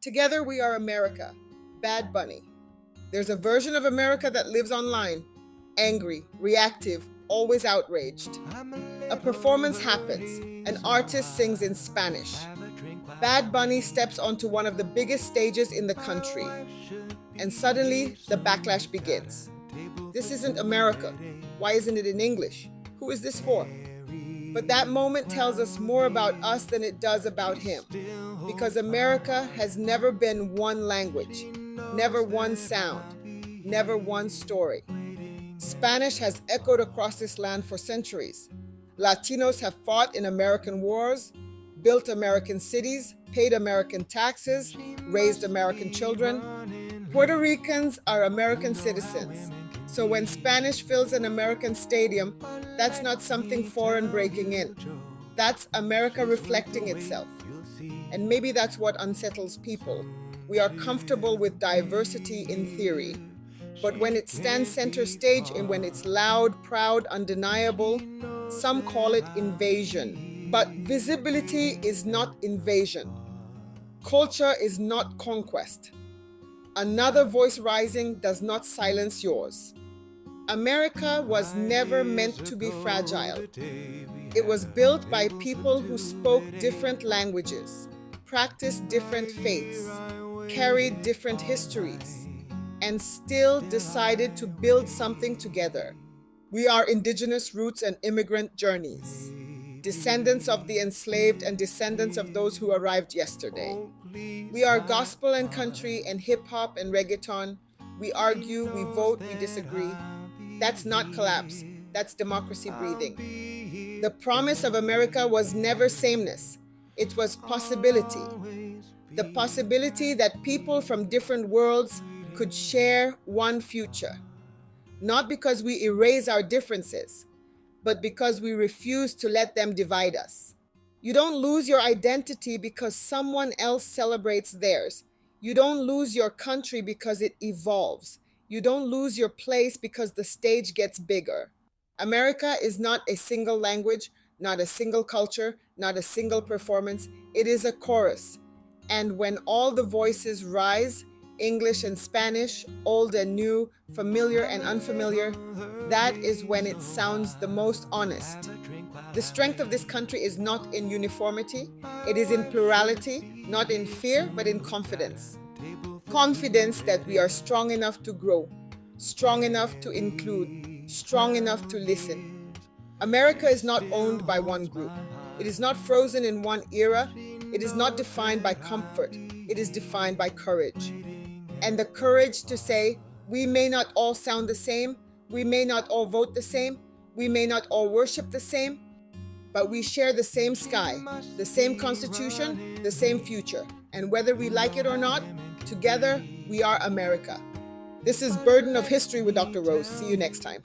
Together we are America, Bad Bunny. There's a version of America that lives online, angry, reactive, always outraged. A performance happens, an artist sings in Spanish. Bad Bunny steps onto one of the biggest stages in the country, and suddenly the backlash begins. This isn't America. Why isn't it in English? Who is this for? But that moment tells us more about us than it does about him. Because America has never been one language, never one sound, never one story. Spanish has echoed across this land for centuries. Latinos have fought in American wars, built American cities, paid American taxes, raised American children. Puerto Ricans are American citizens. So when Spanish fills an American stadium, that's not something foreign breaking in. That's America reflecting itself. And maybe that's what unsettles people. We are comfortable with diversity in theory. But when it stands center stage and when it's loud, proud, undeniable, some call it invasion. But visibility is not invasion. Culture is not conquest. Another voice rising does not silence yours. America was never meant to be fragile. It was built by people who spoke different languages, practiced different faiths, carried different histories, and still decided to build something together. We are indigenous roots and immigrant journeys, descendants of the enslaved and descendants of those who arrived yesterday. We are gospel and country and hip-hop and reggaeton. We argue, we vote, we disagree. That's not collapse. That's democracy breathing. The promise of America was never sameness. It was possibility. The possibility that people from different worlds could share one future. Not because we erase our differences, but because we refuse to let them divide us. You don't lose your identity because someone else celebrates theirs. You don't lose your country because it evolves. You don't lose your place because the stage gets bigger. America is not a single language, not a single culture, not a single performance. It is a chorus. And when all the voices rise, English and Spanish, old and new, familiar and unfamiliar, that is when it sounds the most honest. The strength of this country is not in uniformity. It is in plurality, not in fear, but in confidence. Confidence that we are strong enough to grow, strong enough to include, strong enough to listen. America is not owned by one group. It is not frozen in one era. It is not defined by comfort. It is defined by courage. And the courage to say, we may not all sound the same, we may not all vote the same, we may not all worship the same, but we share the same sky, the same constitution, the same future. And whether we like it or not, together we are America. This is Burden of History with Dr. Rose. See you next time.